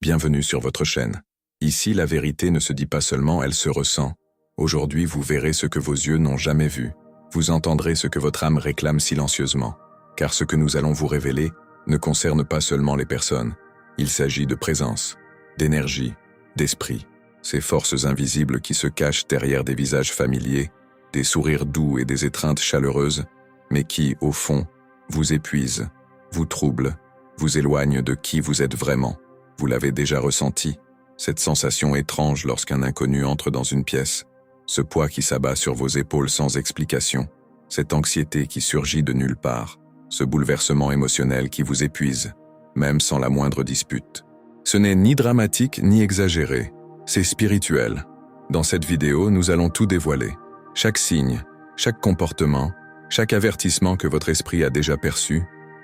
Bienvenue sur votre chaîne. Ici, la vérité ne se dit pas seulement, elle se ressent. Aujourd'hui, vous verrez ce que vos yeux n'ont jamais vu. Vous entendrez ce que votre âme réclame silencieusement. Car ce que nous allons vous révéler ne concerne pas seulement les personnes. Il s'agit de présence, d'énergie, d'esprit. Ces forces invisibles qui se cachent derrière des visages familiers, des sourires doux et des étreintes chaleureuses, mais qui, au fond, vous épuisent, vous troublent, vous éloignent de qui vous êtes vraiment. Vous l'avez déjà ressenti, cette sensation étrange lorsqu'un inconnu entre dans une pièce, ce poids qui s'abat sur vos épaules sans explication, cette anxiété qui surgit de nulle part, ce bouleversement émotionnel qui vous épuise, même sans la moindre dispute. Ce n'est ni dramatique ni exagéré, c'est spirituel. Dans cette vidéo, nous allons tout dévoiler. Chaque signe, chaque comportement, chaque avertissement que votre esprit a déjà perçu,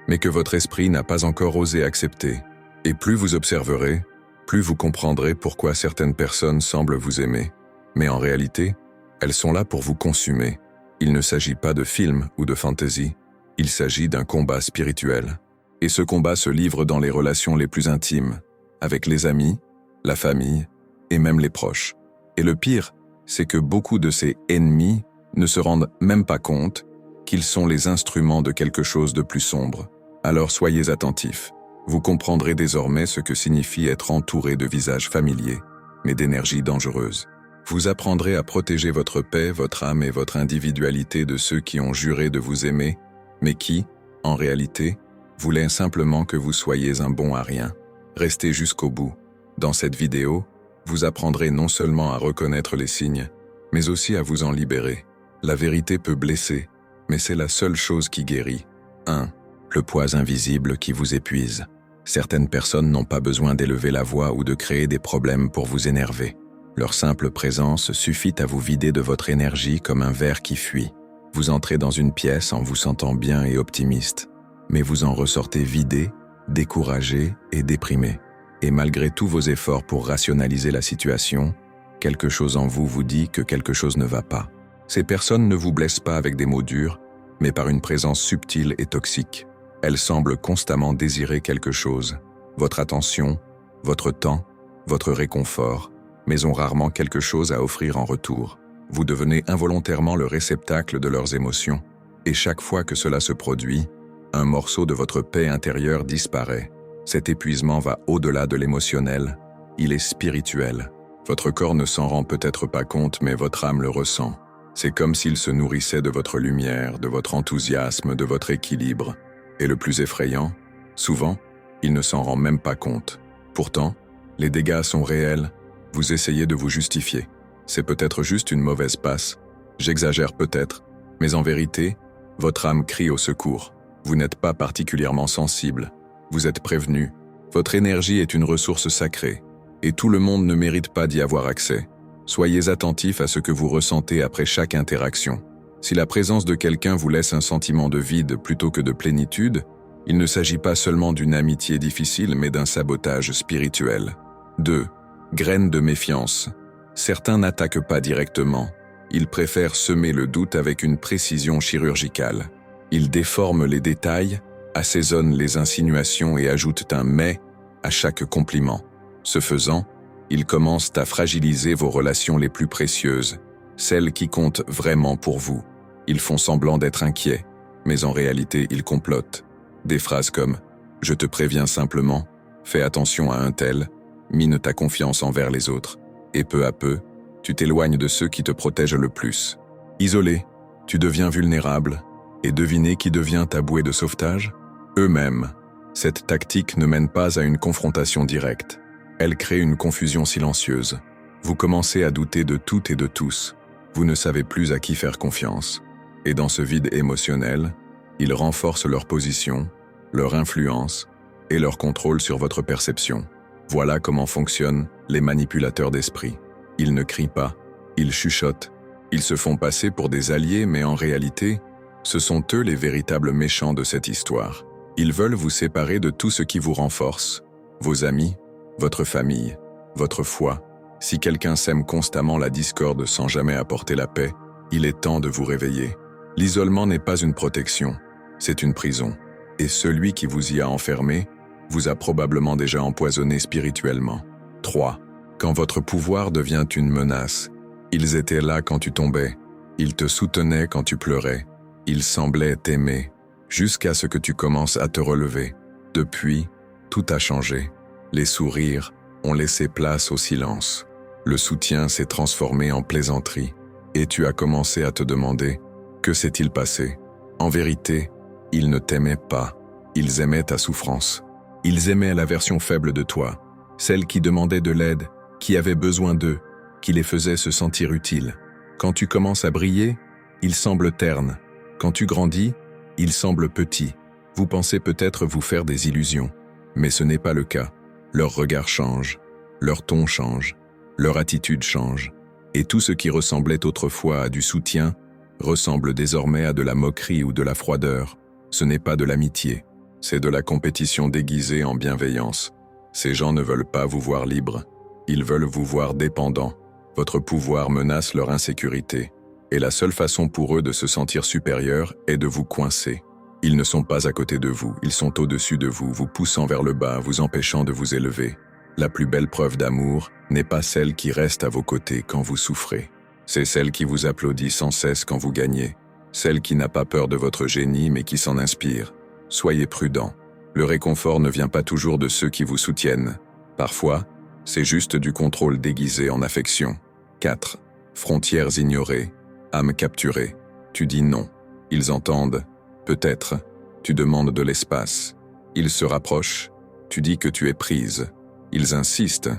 mais que votre esprit n'a pas encore osé accepter. Et plus vous observerez, plus vous comprendrez pourquoi certaines personnes semblent vous aimer. Mais en réalité, elles sont là pour vous consumer. Il ne s'agit pas de film ou de fantaisie, il s'agit d'un combat spirituel. Et ce combat se livre dans les relations les plus intimes, avec les amis, la famille et même les proches. Et le pire, c'est que beaucoup de ces ennemis ne se rendent même pas compte qu'ils sont les instruments de quelque chose de plus sombre. Alors soyez attentifs. Vous comprendrez désormais ce que signifie être entouré de visages familiers, mais d'énergie dangereuse. Vous apprendrez à protéger votre paix, votre âme et votre individualité de ceux qui ont juré de vous aimer, mais qui, en réalité, voulaient simplement que vous soyez un bon à rien. Restez jusqu'au bout. Dans cette vidéo, vous apprendrez non seulement à reconnaître les signes, mais aussi à vous en libérer. La vérité peut blesser, mais c'est la seule chose qui guérit. 1. Le poids invisible qui vous épuise. Certaines personnes n'ont pas besoin d'élever la voix ou de créer des problèmes pour vous énerver. Leur simple présence suffit à vous vider de votre énergie comme un ver qui fuit. Vous entrez dans une pièce en vous sentant bien et optimiste, mais vous en ressortez vidé, découragé et déprimé. Et malgré tous vos efforts pour rationaliser la situation, quelque chose en vous vous dit que quelque chose ne va pas. Ces personnes ne vous blessent pas avec des mots durs, mais par une présence subtile et toxique. Elles semblent constamment désirer quelque chose, votre attention, votre temps, votre réconfort, mais ont rarement quelque chose à offrir en retour. Vous devenez involontairement le réceptacle de leurs émotions, et chaque fois que cela se produit, un morceau de votre paix intérieure disparaît. Cet épuisement va au-delà de l'émotionnel, il est spirituel. Votre corps ne s'en rend peut-être pas compte, mais votre âme le ressent. C'est comme s'il se nourrissait de votre lumière, de votre enthousiasme, de votre équilibre. Et le plus effrayant, souvent, il ne s'en rend même pas compte. Pourtant, les dégâts sont réels, vous essayez de vous justifier. C'est peut-être juste une mauvaise passe, j'exagère peut-être, mais en vérité, votre âme crie au secours. Vous n'êtes pas particulièrement sensible, vous êtes prévenu. Votre énergie est une ressource sacrée, et tout le monde ne mérite pas d'y avoir accès. Soyez attentif à ce que vous ressentez après chaque interaction. Si la présence de quelqu'un vous laisse un sentiment de vide plutôt que de plénitude, il ne s'agit pas seulement d'une amitié difficile, mais d'un sabotage spirituel. 2. Graines de méfiance. Certains n'attaquent pas directement. Ils préfèrent semer le doute avec une précision chirurgicale. Ils déforment les détails, assaisonnent les insinuations et ajoutent un « mais » à chaque compliment. Ce faisant, ils commencent à fragiliser vos relations les plus précieuses, celles qui comptent vraiment pour vous. Ils font semblant d'être inquiets, mais en réalité, ils complotent. Des phrases comme « je te préviens simplement »,« fais attention à un tel », mine ta confiance envers les autres. Et peu à peu, tu t'éloignes de ceux qui te protègent le plus. Isolé, tu deviens vulnérable, et devinez qui devient ta bouée de sauvetage ? Eux-mêmes. Cette tactique ne mène pas à une confrontation directe. Elle crée une confusion silencieuse. Vous commencez à douter de tout et de tous. Vous ne savez plus à qui faire confiance. Et dans ce vide émotionnel, ils renforcent leur position, leur influence et leur contrôle sur votre perception. Voilà comment fonctionnent les manipulateurs d'esprit. Ils ne crient pas, ils chuchotent. Ils se font passer pour des alliés, mais en réalité, ce sont eux les véritables méchants de cette histoire. Ils veulent vous séparer de tout ce qui vous renforce, vos amis, votre famille, votre foi. Si quelqu'un sème constamment la discorde sans jamais apporter la paix, il est temps de vous réveiller. L'isolement n'est pas une protection, c'est une prison. Et celui qui vous y a enfermé vous a probablement déjà empoisonné spirituellement. 3. Quand votre pouvoir devient une menace, ils étaient là quand tu tombais, ils te soutenaient quand tu pleurais, ils semblaient t'aimer, jusqu'à ce que tu commences à te relever. Depuis, tout a changé. Les sourires ont laissé place au silence. Le soutien s'est transformé en plaisanterie, et tu as commencé à te demander « Que s'est-il passé ?» En vérité, ils ne t'aimaient pas, ils aimaient ta souffrance. Ils aimaient la version faible de toi, celle qui demandait de l'aide, qui avait besoin d'eux, qui les faisait se sentir utiles. Quand tu commences à briller, ils semblent ternes. Quand tu grandis, ils semblent petits. Vous pensez peut-être vous faire des illusions, mais ce n'est pas le cas. Leur regard change, leur ton change, leur attitude change, et tout ce qui ressemblait autrefois à du soutien ressemble désormais à de la moquerie ou de la froideur. Ce n'est pas de l'amitié, c'est de la compétition déguisée en bienveillance. Ces gens ne veulent pas vous voir libre, ils veulent vous voir dépendant. Votre pouvoir menace leur insécurité, et la seule façon pour eux de se sentir supérieurs est de vous coincer. Ils ne sont pas à côté de vous, ils sont au-dessus de vous, vous poussant vers le bas, vous empêchant de vous élever. La plus belle preuve d'amour n'est pas celle qui reste à vos côtés quand vous souffrez. C'est celle qui vous applaudit sans cesse quand vous gagnez, celle qui n'a pas peur de votre génie mais qui s'en inspire. Soyez prudents. Le réconfort ne vient pas toujours de ceux qui vous soutiennent. Parfois, c'est juste du contrôle déguisé en affection. 4. Frontières ignorées, âme capturée. Tu dis non. Ils entendent. Peut-être. Tu demandes de l'espace. Ils se rapprochent. Tu dis que tu es prise. Ils insistent.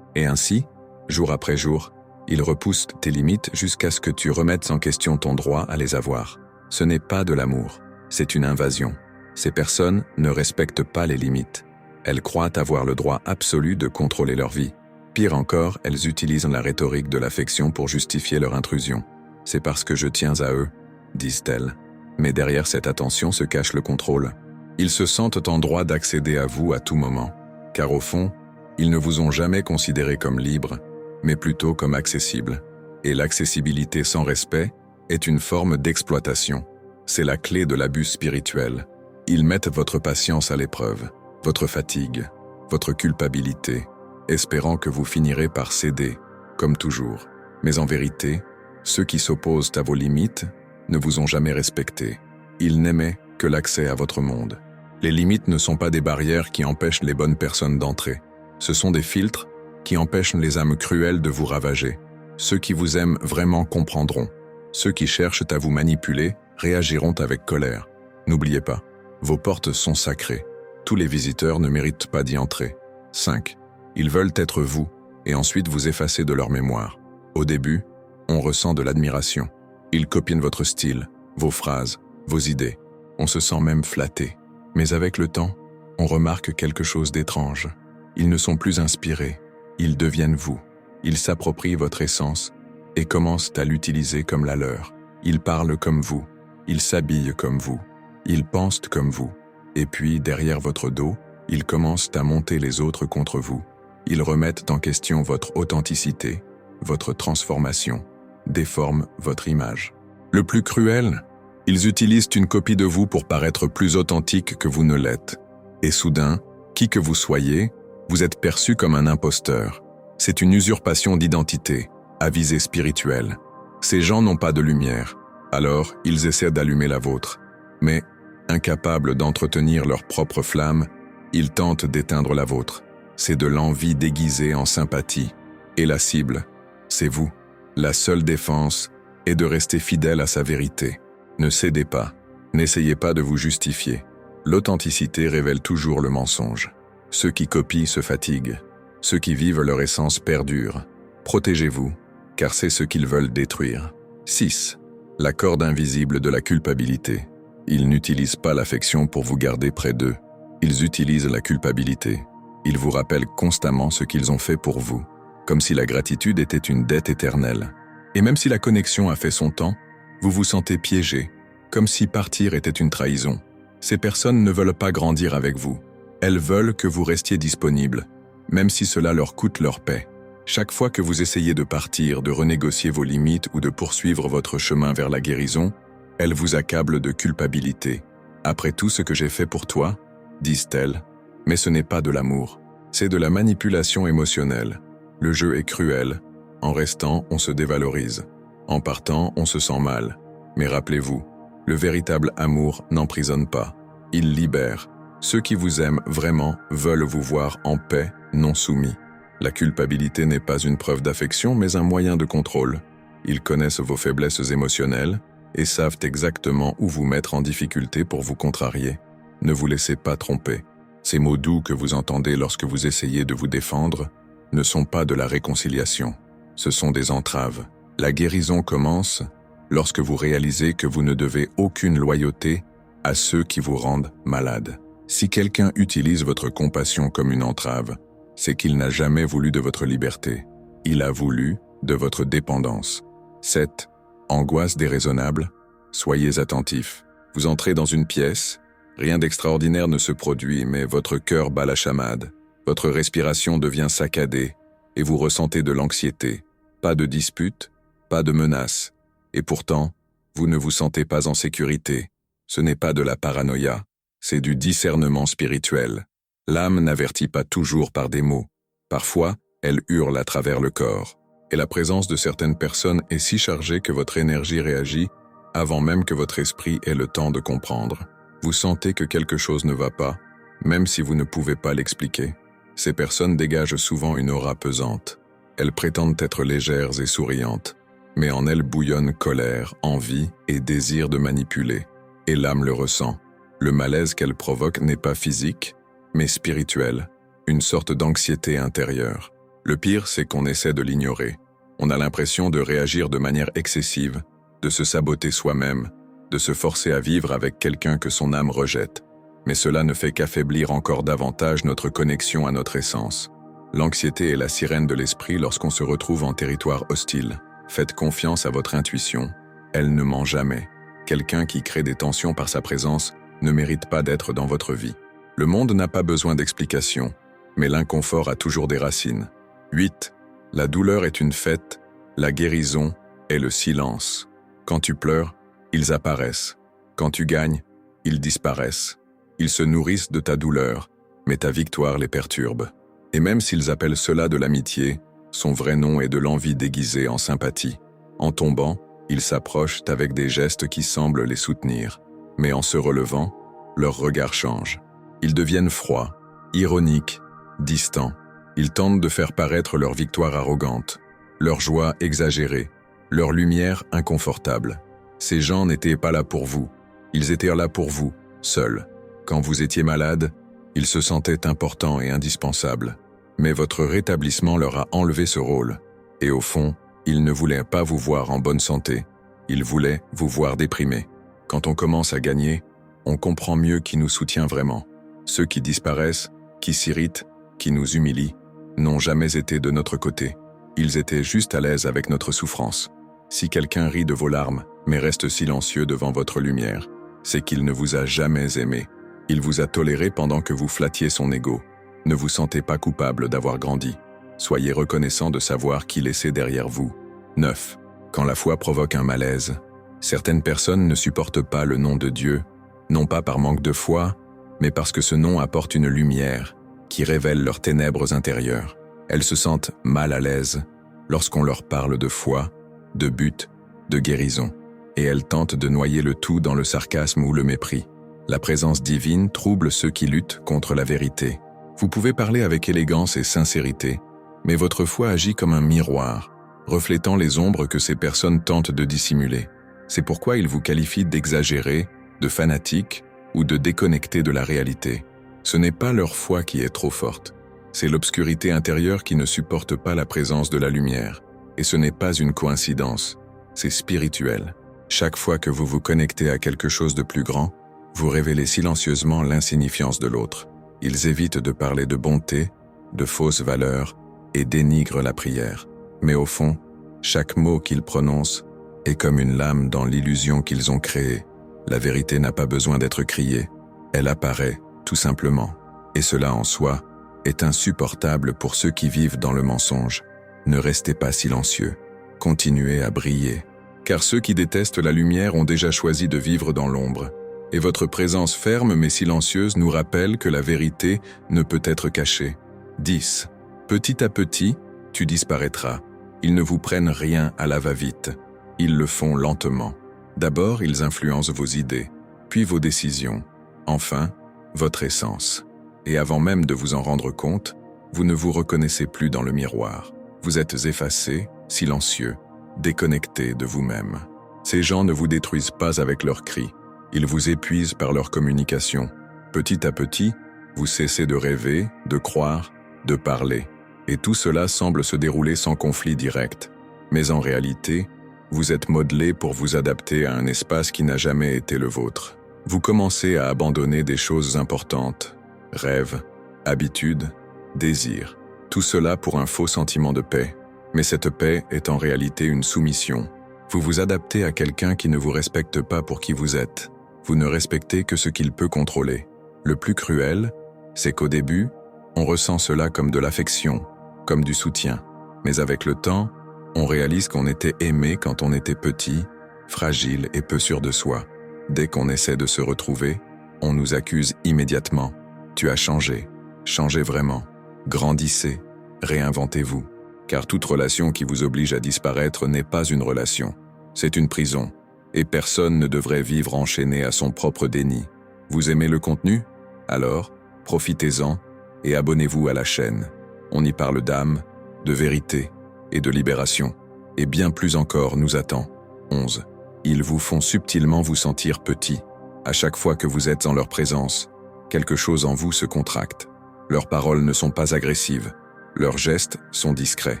Et ainsi, jour après jour, ils repoussent tes limites jusqu'à ce que tu remettes en question ton droit à les avoir. Ce n'est pas de l'amour. C'est une invasion. Ces personnes ne respectent pas les limites. Elles croient avoir le droit absolu de contrôler leur vie. Pire encore, elles utilisent la rhétorique de l'affection pour justifier leur intrusion. C'est parce que je tiens à eux, disent-elles. Mais derrière cette attention se cache le contrôle. Ils se sentent en droit d'accéder à vous à tout moment. Car au fond, ils ne vous ont jamais considéré comme libre, mais plutôt comme accessible. Et l'accessibilité sans respect est une forme d'exploitation. C'est la clé de l'abus spirituel. Ils mettent votre patience à l'épreuve, votre fatigue, votre culpabilité, espérant que vous finirez par céder, comme toujours. Mais en vérité, ceux qui s'opposent à vos limites ne vous ont jamais respecté. Ils n'aimaient que l'accès à votre monde. Les limites ne sont pas des barrières qui empêchent les bonnes personnes d'entrer. Ce sont des filtres qui empêchent les âmes cruelles de vous ravager. Ceux qui vous aiment vraiment comprendront. Ceux qui cherchent à vous manipuler réagiront avec colère. N'oubliez pas, vos portes sont sacrées. Tous les visiteurs ne méritent pas d'y entrer. 5. Ils veulent être vous, et ensuite vous effacer de leur mémoire. Au début, on ressent de l'admiration. Ils copient votre style, vos phrases, vos idées. On se sent même flatté. Mais avec le temps, on remarque quelque chose d'étrange. Ils ne sont plus inspirés. Ils deviennent vous. Ils s'approprient votre essence et commencent à l'utiliser comme la leur. Ils parlent comme vous. Ils s'habillent comme vous. Ils pensent comme vous. Et puis, derrière votre dos, ils commencent à monter les autres contre vous. Ils remettent en question votre authenticité, votre transformation, déforment votre image. Le plus cruel, ils utilisent une copie de vous pour paraître plus authentique que vous ne l'êtes. Et soudain, qui que vous soyez, vous êtes perçu comme un imposteur. C'est une usurpation d'identité, à visée spirituelle. Ces gens n'ont pas de lumière, alors ils essaient d'allumer la vôtre. Mais, incapables d'entretenir leur propre flamme, ils tentent d'éteindre la vôtre. C'est de l'envie déguisée en sympathie. Et la cible, c'est vous. La seule défense est de rester fidèle à sa vérité. Ne cédez pas. N'essayez pas de vous justifier. L'authenticité révèle toujours le mensonge. Ceux qui copient se fatiguent. Ceux qui vivent leur essence perdurent. Protégez-vous, car c'est ce qu'ils veulent détruire. 6. La corde invisible de la culpabilité. Ils n'utilisent pas l'affection pour vous garder près d'eux. Ils utilisent la culpabilité. Ils vous rappellent constamment ce qu'ils ont fait pour vous, comme si la gratitude était une dette éternelle. Et même si la connexion a fait son temps, vous vous sentez piégé, comme si partir était une trahison. Ces personnes ne veulent pas grandir avec vous. Elles veulent que vous restiez disponible, même si cela leur coûte leur paix. Chaque fois que vous essayez de partir, de renégocier vos limites ou de poursuivre votre chemin vers la guérison, elles vous accablent de culpabilité. « Après tout ce que j'ai fait pour toi », disent-elles, « Mais ce n'est pas de l'amour. C'est de la manipulation émotionnelle. Le jeu est cruel. En restant, on se dévalorise. En partant, on se sent mal. Mais rappelez-vous, le véritable amour n'emprisonne pas. Il libère. Ceux qui vous aiment vraiment veulent vous voir en paix, non soumis. La culpabilité n'est pas une preuve d'affection, mais un moyen de contrôle. Ils connaissent vos faiblesses émotionnelles et savent exactement où vous mettre en difficulté pour vous contrarier. Ne vous laissez pas tromper. Ces mots doux que vous entendez lorsque vous essayez de vous défendre ne sont pas de la réconciliation. Ce sont des entraves. La guérison commence lorsque vous réalisez que vous ne devez aucune loyauté à ceux qui vous rendent malade. Si quelqu'un utilise votre compassion comme une entrave, c'est qu'il n'a jamais voulu de votre liberté. Il a voulu de votre dépendance. 7. Angoisse déraisonnable. Soyez attentifs. Vous entrez dans une pièce, rien d'extraordinaire ne se produit, mais votre cœur bat la chamade. Votre respiration devient saccadée et vous ressentez de l'anxiété. Pas de dispute, pas de menace. Et pourtant, vous ne vous sentez pas en sécurité. Ce n'est pas de la paranoïa, c'est du discernement spirituel. L'âme n'avertit pas toujours par des mots. Parfois, elle hurle à travers le corps. Et la présence de certaines personnes est si chargée que votre énergie réagit avant même que votre esprit ait le temps de comprendre. Vous sentez que quelque chose ne va pas, même si vous ne pouvez pas l'expliquer. Ces personnes dégagent souvent une aura pesante. Elles prétendent être légères et souriantes, mais en elles bouillonne colère, envie et désir de manipuler. Et l'âme le ressent. Le malaise qu'elle provoque n'est pas physique, mais spirituel, une sorte d'anxiété intérieure. Le pire, c'est qu'on essaie de l'ignorer. On a l'impression de réagir de manière excessive, de se saboter soi-même, de se forcer à vivre avec quelqu'un que son âme rejette. Mais cela ne fait qu'affaiblir encore davantage notre connexion à notre essence. L'anxiété est la sirène de l'esprit lorsqu'on se retrouve en territoire hostile. Faites confiance à votre intuition, elle ne ment jamais. Quelqu'un qui crée des tensions par sa présence ne mérite pas d'être dans votre vie. Le monde n'a pas besoin d'explications, mais l'inconfort a toujours des racines. 8. La douleur est une fête, la guérison est le silence. Quand tu pleures, ils apparaissent. Quand tu gagnes, ils disparaissent. Ils se nourrissent de ta douleur, mais ta victoire les perturbe. Et même s'ils appellent cela de l'amitié, son vrai nom est de l'envie déguisée en sympathie. En tombant, ils s'approchent avec des gestes qui semblent les soutenir. Mais en se relevant, leur regard change. Ils deviennent froids, ironiques, distants. Ils tentent de faire paraître leur victoire arrogante, leur joie exagérée, leur lumière inconfortable. Ces gens n'étaient pas là pour vous. Ils étaient là pour vous, seuls. Quand vous étiez malade, ils se sentaient importants et indispensables. Mais votre rétablissement leur a enlevé ce rôle. Et au fond, ils ne voulaient pas vous voir en bonne santé. Ils voulaient vous voir déprimé. Quand on commence à gagner, on comprend mieux qui nous soutient vraiment. Ceux qui disparaissent, qui s'irritent, qui nous humilient, n'ont jamais été de notre côté. Ils étaient juste à l'aise avec notre souffrance. Si quelqu'un rit de vos larmes, mais reste silencieux devant votre lumière, c'est qu'il ne vous a jamais aimé. Il vous a toléré pendant que vous flattiez son ego. Ne vous sentez pas coupable d'avoir grandi. Soyez reconnaissant de savoir qui laissait derrière vous. 9. Quand la foi provoque un malaise, certaines personnes ne supportent pas le nom de Dieu, non pas par manque de foi, mais parce que ce nom apporte une lumière qui révèle leurs ténèbres intérieures. Elles se sentent mal à l'aise lorsqu'on leur parle de foi, de but, de guérison, et elles tentent de noyer le tout dans le sarcasme ou le mépris. La présence divine trouble ceux qui luttent contre la vérité. Vous pouvez parler avec élégance et sincérité, mais votre foi agit comme un miroir, reflétant les ombres que ces personnes tentent de dissimuler. C'est pourquoi ils vous qualifient d'exagérés, de fanatiques ou de déconnectés de la réalité. Ce n'est pas leur foi qui est trop forte, c'est l'obscurité intérieure qui ne supporte pas la présence de la lumière. Et ce n'est pas une coïncidence, c'est spirituel. Chaque fois que vous vous connectez à quelque chose de plus grand, vous révélez silencieusement l'insignifiance de l'autre. Ils évitent de parler de bonté, de fausses valeurs et dénigrent la prière. Mais au fond, chaque mot qu'ils prononcent est comme une lame dans l'illusion qu'ils ont créée. La vérité n'a pas besoin d'être criée, elle apparaît, tout simplement. Et cela en soi est insupportable pour ceux qui vivent dans le mensonge. Ne restez pas silencieux, continuez à briller. Car ceux qui détestent la lumière ont déjà choisi de vivre dans l'ombre. Et votre présence ferme mais silencieuse nous rappelle que la vérité ne peut être cachée. 10. Petit à petit, tu disparaîtras. Ils ne vous prennent rien à la va-vite. Ils le font lentement. D'abord, ils influencent vos idées, puis vos décisions, enfin, votre essence. Et avant même de vous en rendre compte, vous ne vous reconnaissez plus dans le miroir. Vous êtes effacé, silencieux, déconnecté de vous-même. Ces gens ne vous détruisent pas avec leurs cris. Ils vous épuisent par leur communication. Petit à petit, vous cessez de rêver, de croire, de parler. Et tout cela semble se dérouler sans conflit direct. Mais en réalité, vous êtes modelé pour vous adapter à un espace qui n'a jamais été le vôtre. Vous commencez à abandonner des choses importantes, rêves, habitudes, désirs. Tout cela pour un faux sentiment de paix. Mais cette paix est en réalité une soumission. Vous vous adaptez à quelqu'un qui ne vous respecte pas pour qui vous êtes. Vous ne respectez que ce qu'il peut contrôler. Le plus cruel, c'est qu'au début, on ressent cela comme de l'affection, comme du soutien. Mais avec le temps, on réalise qu'on était aimé quand on était petit, fragile et peu sûr de soi. Dès qu'on essaie de se retrouver, on nous accuse immédiatement. Tu as changé. Changez vraiment. Grandissez. Réinventez-vous. Car toute relation qui vous oblige à disparaître n'est pas une relation. C'est une prison. Et personne ne devrait vivre enchaîné à son propre déni. Vous aimez le contenu? Alors, profitez-en et abonnez-vous à la chaîne. On y parle d'âme, de vérité et de libération. Et bien plus encore nous attend. 11. Ils vous font subtilement vous sentir petit. À chaque fois que vous êtes en leur présence, quelque chose en vous se contracte. Leurs paroles ne sont pas agressives. Leurs gestes sont discrets.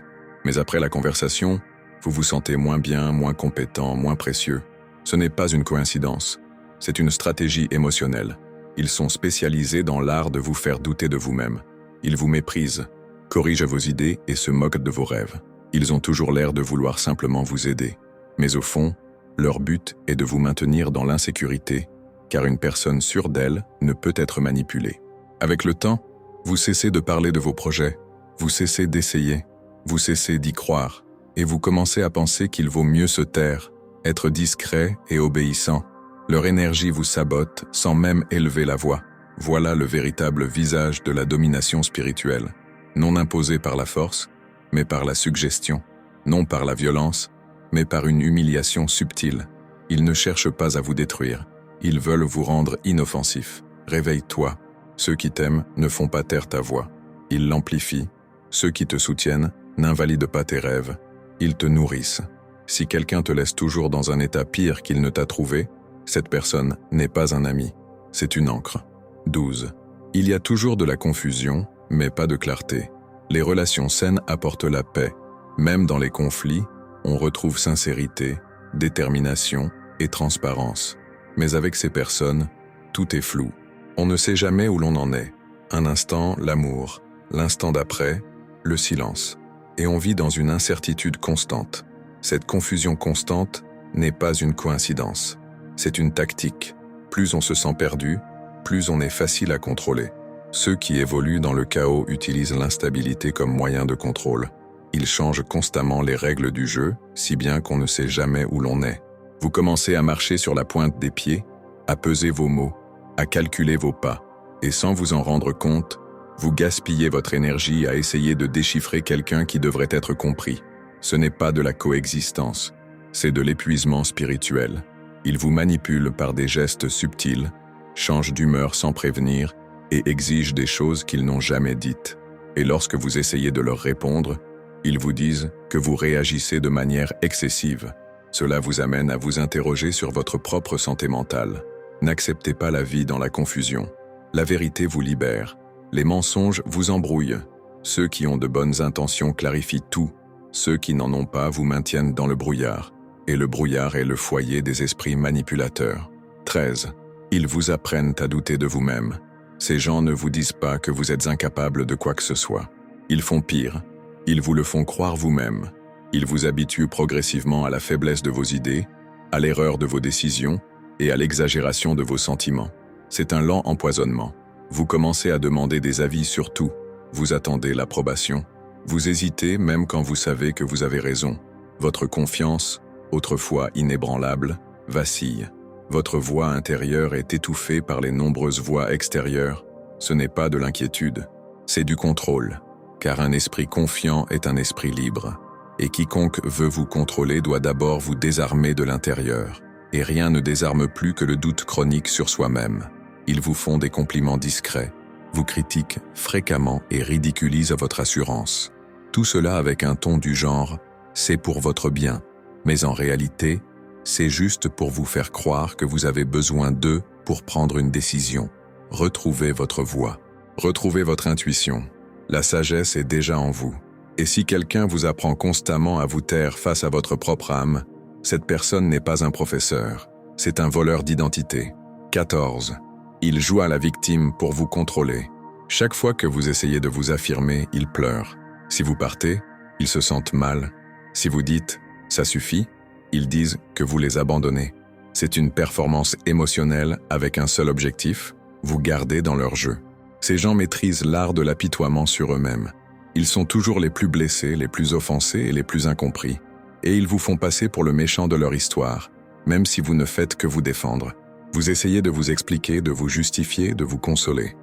Mais après la conversation, vous vous sentez moins bien, moins compétent, moins précieux. Ce n'est pas une coïncidence. C'est une stratégie émotionnelle. Ils sont spécialisés dans l'art de vous faire douter de vous-même. Ils vous méprisent, corrigent vos idées et se moquent de vos rêves. Ils ont toujours l'air de vouloir simplement vous aider. Mais au fond, leur but est de vous maintenir dans l'insécurité, car une personne sûre d'elle ne peut être manipulée. Avec le temps, vous cessez de parler de vos projets, vous cessez d'essayer, vous cessez d'y croire, et vous commencez à penser qu'il vaut mieux se taire, être discret et obéissant. Leur énergie vous sabote sans même élever la voix. Voilà le véritable visage de la domination spirituelle, non imposée par la force, mais par la suggestion, non par la violence, mais par une humiliation subtile. Ils ne cherchent pas à vous détruire, ils veulent vous rendre inoffensif. Réveille-toi, ceux qui t'aiment ne font pas taire ta voix. Ils l'amplifient, ceux qui te soutiennent n'invalident pas tes rêves, ils te nourrissent. Si quelqu'un te laisse toujours dans un état pire qu'il ne t'a trouvé, cette personne n'est pas un ami, c'est une encre. 12. Il y a toujours de la confusion, mais pas de clarté. Les relations saines apportent la paix. Même dans les conflits, on retrouve sincérité, détermination et transparence. Mais avec ces personnes, tout est flou. On ne sait jamais où l'on en est. Un instant, l'amour. L'instant d'après, le silence. Et on vit dans une incertitude constante. Cette confusion constante n'est pas une coïncidence. C'est une tactique. Plus on se sent perdu, plus on est facile à contrôler. Ceux qui évoluent dans le chaos utilisent l'instabilité comme moyen de contrôle. Ils changent constamment les règles du jeu, si bien qu'on ne sait jamais où l'on est. Vous commencez à marcher sur la pointe des pieds, à peser vos mots, à calculer vos pas. Et sans vous en rendre compte, vous gaspillez votre énergie à essayer de déchiffrer quelqu'un qui devrait être compris. Ce n'est pas de la coexistence, c'est de l'épuisement spirituel. Ils vous manipulent par des gestes subtils, changent d'humeur sans prévenir et exigent des choses qu'ils n'ont jamais dites. Et lorsque vous essayez de leur répondre, ils vous disent que vous réagissez de manière excessive. Cela vous amène à vous interroger sur votre propre santé mentale. N'acceptez pas la vie dans la confusion. La vérité vous libère. Les mensonges vous embrouillent. Ceux qui ont de bonnes intentions clarifient tout. Ceux qui n'en ont pas vous maintiennent dans le brouillard. Et le brouillard est le foyer des esprits manipulateurs. 13. Ils vous apprennent à douter de vous-même. Ces gens ne vous disent pas que vous êtes incapable de quoi que ce soit. Ils font pire. Ils vous le font croire vous-même. Ils vous habituent progressivement à la faiblesse de vos idées, à l'erreur de vos décisions et à l'exagération de vos sentiments. C'est un lent empoisonnement. Vous commencez à demander des avis sur tout. Vous attendez l'approbation. Vous hésitez même quand vous savez que vous avez raison. Votre confiance, autrefois inébranlable, vacille. votre voix intérieure est étouffée par les nombreuses voix extérieures, ce n'est pas de l'inquiétude, c'est du contrôle, car un esprit confiant est un esprit libre. Et quiconque veut vous contrôler doit d'abord vous désarmer de l'intérieur. Et rien ne désarme plus que le doute chronique sur soi-même. Ils vous font des compliments discrets, vous critiquent fréquemment et ridiculisent votre assurance. Tout cela avec un ton du genre « c'est pour votre bien », mais en réalité, c'est juste pour vous faire croire que vous avez besoin d'eux pour prendre une décision. Retrouvez votre voix. Retrouvez votre intuition. La sagesse est déjà en vous. Et si quelqu'un vous apprend constamment à vous taire face à votre propre âme, cette personne n'est pas un professeur, c'est un voleur d'identité. 14. Il joue à la victime pour vous contrôler. Chaque fois que vous essayez de vous affirmer, il pleure. Si vous partez, ils se sentent mal. Si vous dites « ça suffit », ils disent que vous les abandonnez. C'est une performance émotionnelle avec un seul objectif, vous garder dans leur jeu. Ces gens maîtrisent l'art de l'apitoiement sur eux-mêmes. Ils sont toujours les plus blessés, les plus offensés et les plus incompris. Et ils vous font passer pour le méchant de leur histoire, même si vous ne faites que vous défendre. Vous essayez de vous expliquer, de vous justifier, de vous consoler,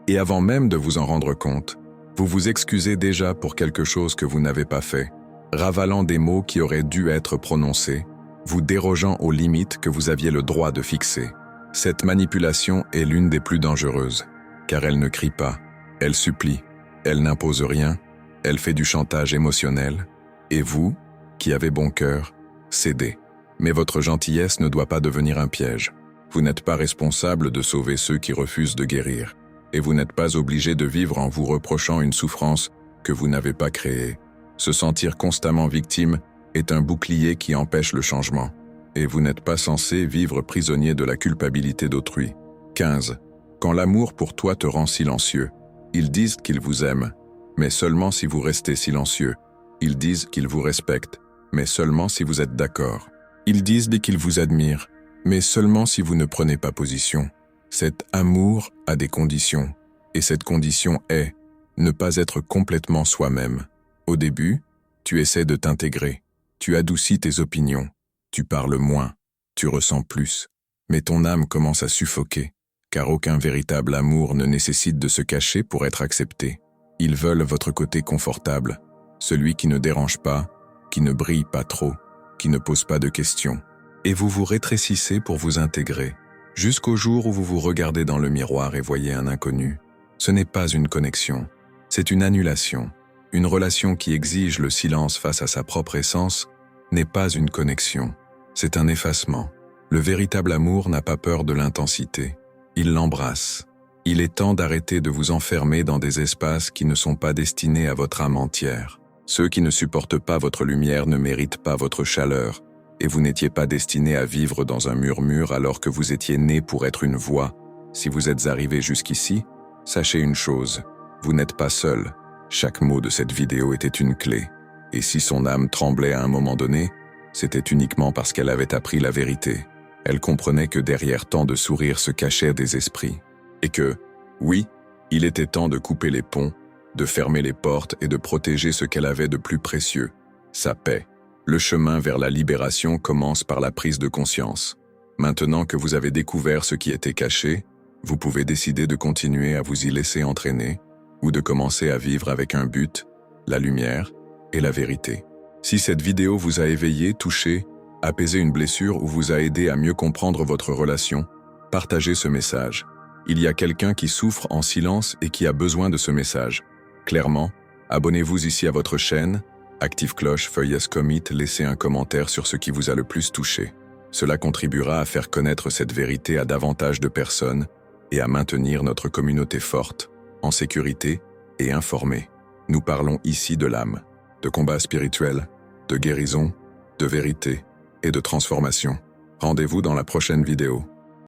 Et avant même de vous en rendre compte, vous vous excusez déjà pour quelque chose que vous n'avez pas fait, ravalant des mots qui auraient dû être prononcés, vous dérogeant aux limites que vous aviez le droit de fixer. Cette manipulation est l'une des plus dangereuses, car elle ne crie pas, elle supplie. Elle n'impose rien, elle fait du chantage émotionnel, et vous, qui avez bon cœur, cédez. Mais votre gentillesse ne doit pas devenir un piège. Vous n'êtes pas responsable de sauver ceux qui refusent de guérir, et vous n'êtes pas obligé de vivre en vous reprochant une souffrance que vous n'avez pas créée. Se sentir constamment victime est un bouclier qui empêche le changement, et vous n'êtes pas censé vivre prisonnier de la culpabilité d'autrui. 15. Quand l'amour pour toi te rend silencieux, ils disent qu'ils vous aiment, mais seulement si vous restez silencieux. Ils disent qu'ils vous respectent, mais seulement si vous êtes d'accord. Ils disent qu'ils vous admirent, mais seulement si vous ne prenez pas position. Cet amour a des conditions, et cette condition est ne pas être complètement soi-même. Au début, tu essaies de t'intégrer, tu adoucis tes opinions, tu parles moins, tu ressens plus, mais ton âme commence à suffoquer. Car aucun véritable amour ne nécessite de se cacher pour être accepté. Ils veulent votre côté confortable, celui qui ne dérange pas, qui ne brille pas trop, qui ne pose pas de questions. Et vous vous rétrécissez pour vous intégrer, jusqu'au jour où vous vous regardez dans le miroir et voyez un inconnu. Ce n'est pas une connexion, c'est une annulation. Une relation qui exige le silence face à sa propre essence n'est pas une connexion, c'est un effacement. Le véritable amour n'a pas peur de l'intensité. Il l'embrasse. Il est temps d'arrêter de vous enfermer dans des espaces qui ne sont pas destinés à votre âme entière. Ceux qui ne supportent pas votre lumière ne méritent pas votre chaleur, et vous n'étiez pas destiné à vivre dans un murmure alors que vous étiez né pour être une voix. Si vous êtes arrivé jusqu'ici, sachez une chose, vous n'êtes pas seul. Chaque mot de cette vidéo était une clé, et si son âme tremblait à un moment donné, c'était uniquement parce qu'elle avait appris la vérité. Elle comprenait que derrière tant de sourires se cachaient des esprits. Et que, oui, il était temps de couper les ponts, de fermer les portes et de protéger ce qu'elle avait de plus précieux, sa paix. Le chemin vers la libération commence par la prise de conscience. Maintenant que vous avez découvert ce qui était caché, vous pouvez décider de continuer à vous y laisser entraîner ou de commencer à vivre avec un but, la lumière et la vérité. Si cette vidéo vous a éveillé, touché, apaisé une blessure ou vous a aidé à mieux comprendre votre relation, partagez ce message. Il y a quelqu'un qui souffre en silence et qui a besoin de ce message. Clairement, abonnez-vous ici à votre chaîne, active cloche, feuille commit, laissez un commentaire sur ce qui vous a le plus touché. Cela contribuera à faire connaître cette vérité à davantage de personnes et à maintenir notre communauté forte, en sécurité et informée. Nous parlons ici de l'âme, de combat spirituel, de guérison, de vérité et de transformation. Rendez-vous dans la prochaine vidéo.